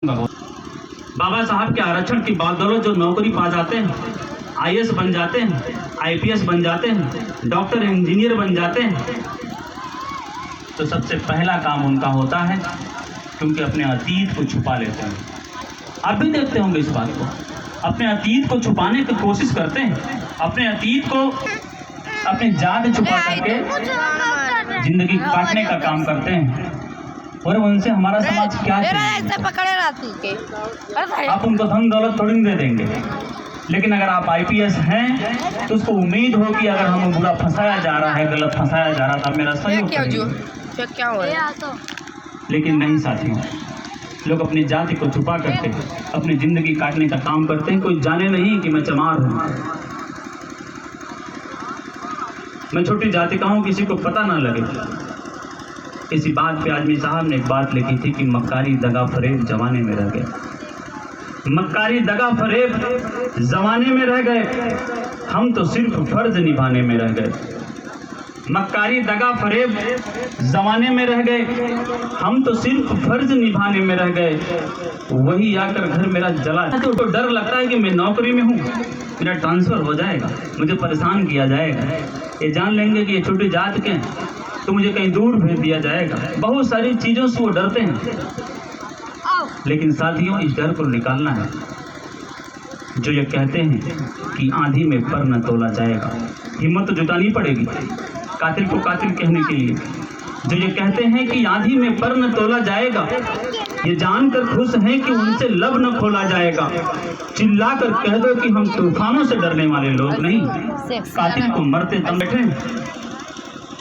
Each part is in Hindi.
बाबा साहब के आरक्षण की बदौलत जो नौकरी पा जाते हैं, आईएएस बन जाते हैं, आईपीएस बन जाते हैं, डॉक्टर इंजीनियर बन जाते हैं, तो सबसे पहला काम उनका होता है क्योंकि अपने अतीत को छुपा लेते हैं। आप भी देखते होंगे इस बात को, अपने अतीत को छुपाने की कोशिश करते हैं, अपने अतीत को अपनी जात छुपा करके जिंदगी काटने का काम करते हैं। और उनसे हमारा समाज क्या चाहिए? आप उनको धन दौलत थोड़ी दे देंगे, लेकिन अगर आप आईपीएस हैं तो उसको उम्मीद हो कि अगर हमें बुरा फंसाया जा रहा है, गलत फंसाया जा रहा था, मेरा सहयोग करेंगे। लेकिन नहीं साथियों, लोग अपनी जाति को छुपा करके अपनी जिंदगी काटने का काम करते हैं। कोई जाने नहीं कि मैं चमार हूँ, मैं छोटी जाति का हूँ, किसी को पता ना लगे। इसी बात पे आजमी साहब ने एक बात लिखी थी कि मक्कारी दगा फरेब जमाने में रह गए, मक्कारी दगा फरेब जमाने में रह गए, हम तो सिर्फ फर्ज निभाने में रह गए। मक्कारी दगा फरेब जमाने में रह गए, हम तो सिर्फ फर्ज निभाने में रह गए। वही आकर घर मेरा जला, तो डर लगता है कि मैं नौकरी में हूँ, मेरा ट्रांसफर हो जाएगा, मुझे परेशान किया जाएगा, ये जान लेंगे कि ये छोटी जात के तो मुझे कहीं दूर भेज दिया जाएगा। बहुत सारी चीज़ों से वो डरते हैं, लेकिन साथियों इस डर को निकालना है। जो ये कहते हैं कि आंधी में पर न तोला जाएगा, हिम्मत तो जुटानी पड़ेगी कातिल को कातिल कहने के लिए। जो ये कहते हैं कि आंधी में पर न तोला जाएगा, ये जानकर खुश हैं कि उनसे लब न खोला जाएगा। चिल्ला कर कह दो कि हम तूफानों से डरने वाले लोग नहीं, कातिल को मरते दम बैठे।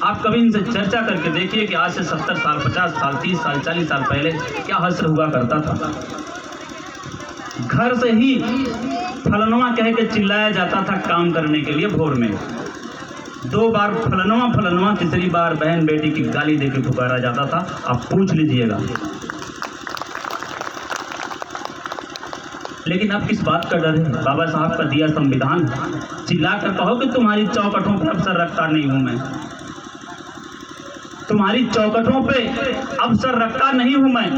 आप कभी इनसे चर्चा करके देखिए कि आज से 70 साल, 50 साल, 30 साल, 40 साल पहले क्या हश्र हुआ करता था। घर से ही फलनवा कह के चिल्लाया जाता था काम करने के लिए। भोर में 2 बार फलनवा फलनवा, तीसरी बार बहन बेटी की गाली देके पुकारा जाता था। आप पूछ लीजिएगा। लेकिन अब किस बात का डर है? बाबा साहब का दिया संविधान, चिल्ला कर कहो कि तुम्हारी चौकठों पर अवसर रखता नहीं हूं मैं, तुम्हारी चौकठों पे अवसर रखता नहीं हूं मैं।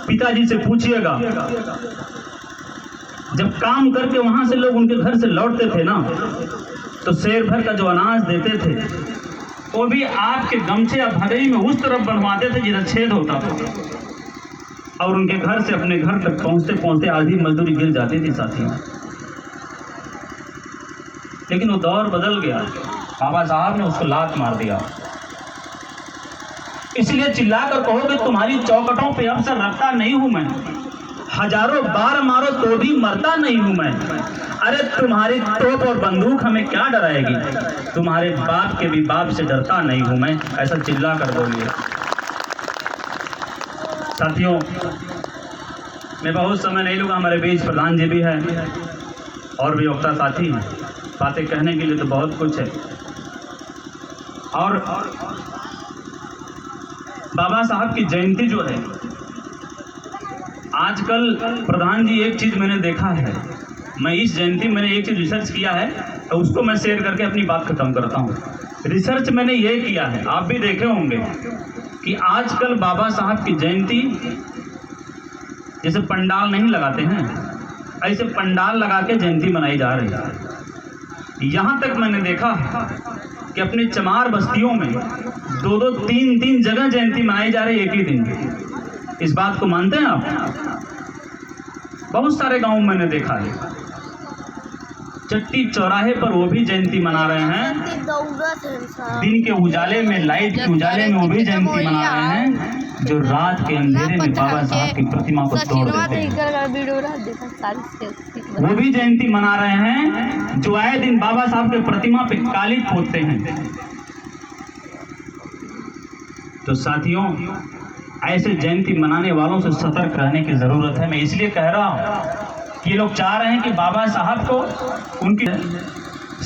पिताजी से पूछिएगा, जब काम करके वहां से लोग उनके घर से लौटते थे ना, तो शेर भर का जो अनाज देते थे वो भी आपके गमछे या भदई में उस तरफ बनवाते थे जिधर छेद होता था, और उनके घर से अपने घर तक पहुंचते पहुंचते आधी मजदूरी गिर जाती थी साथियों। लेकिन वो दौर बदल गया, बाबा साहब ने उसको लात मार दिया। इसलिए चिल्लाकर कहो कि तुम्हारी चौकठों पे अवसर रखता नहीं हूं मैं, हजारों बार मारो तो भी मरता नहीं हूं मैं। अरे तुम्हारी तोप और बंदूक हमें क्या डराएगी, तुम्हारे बाप के भी बाप से डरता नहीं हूं मैं। ऐसा चिल्ला कर बोलिए साथियों। मैं बहुत समय नहीं लूँगा, हमारे बीच प्रधान जी भी है और भी वक्ता साथी हैं, बातें कहने के लिए तो बहुत कुछ है। और बाबा साहब की जयंती जो है आजकल, प्रधान जी एक चीज़ मैंने देखा है, मैं इस जयंती मैंने एक चीज़ रिसर्च किया है तो उसको मैं शेयर करके अपनी बात खत्म करता हूँ। रिसर्च मैंने ये किया है, आप भी देखे होंगे कि आजकल बाबा साहब की जयंती जैसे पंडाल नहीं लगाते हैं, ऐसे पंडाल लगा के जयंती मनाई जा रही है। यहाँ तक मैंने देखा कि अपनी चमार बस्तियों में 2-2, 3-3 जगह जयंती मनाई जा रही है एक ही दिन। इस बात को मानते हैं आप? बहुत सारे गांव मैंने देखा है, चट्टी चौराहे पर वो भी जयंती मना रहे हैं, दिन के उजाले में, लाइट के उजाले में वो भी जयंती मना रहे हैं, जो रात के अंधेरे में बाबा साहब की प्रतिमा को तोड़ देते हैं। वो भी जयंती मना रहे हैं जो आए दिन बाबा साहब के प्रतिमा पे काली पोतते हैं। तो साथियों, ऐसे जयंती मनाने वालों से सतर्क रहने की जरूरत है। मैं इसलिए कह रहा हूं कि ये लोग चाह रहे हैं कि बाबा साहब को, उनकी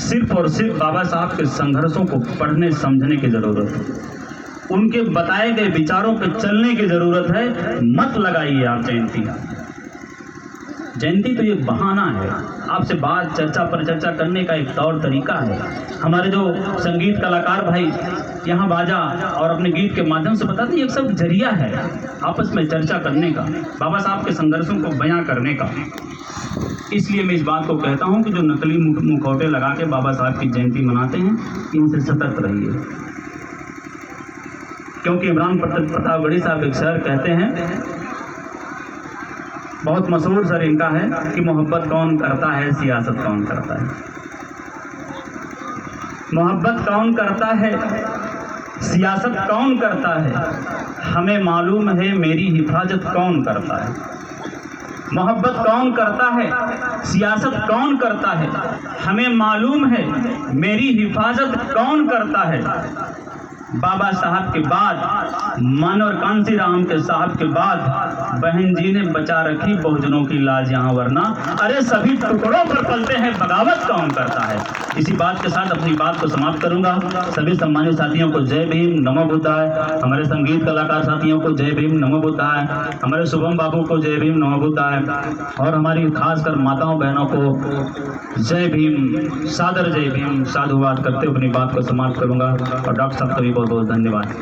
सिर्फ और सिर्फ बाबा साहब के संघर्षों को पढ़ने समझने की जरूरत है, उनके बताए गए विचारों पर चलने की जरूरत है। मत लगाइए आप जयंती। जयंती तो ये बहाना है, आपसे बात चर्चा पर चर्चा करने का एक तौर तरीका है। हमारे जो संगीत कलाकार भाई यहाँ बाजा और अपने गीत के माध्यम से बताते हैं, एक सब जरिया है आपस में चर्चा करने का, बाबा साहब के संघर्षों को बयां करने का। इसलिए मैं इस बात को कहता हूँ कि जो नकली मुखौटे लगा के बाबा साहब की जयंती मनाते हैं, इनसे सतर्क रहिए। क्योंकि इमरान प्रतापगढ़ी साहब एक शेर कहते हैं, बहुत मशहूर सर इनका है कि मोहब्बत कौन करता है, सियासत कौन करता है। मोहब्बत कौन करता है, सियासत कौन करता है, हमें मालूम है मेरी हिफाजत कौन करता है। मोहब्बत कौन करता है, सियासत कौन करता है, हमें मालूम है मेरी हिफाजत कौन करता है। बाबा साहब के बाद, मन और कांसी राम के साहब के बाद बहन जी ने बचा रखी बहुजनों की लाज यहाँ, वरना अरे सभी टुकड़ों पर पलते हैं, बगावत कौन करता है। इसी बात के साथ अपनी बात को समाप्त करूंगा। सभी सम्मानित साथियों को जय भीम, नमो बुद्धाय। हमारे संगीत कलाकार साथियों को जय भीम, नमो बुद्धाय। हमारे शुभम बाबू को जय भीम, नमो बुद्धाय। और हमारी खासकर माताओं बहनों को जय भीम, सादर जय भीम, साधुवाद करते हुए अपनी बात को समाप्त करूंगा। और डॉक्टर साहब का भी बहुत बहुत धन्यवाद।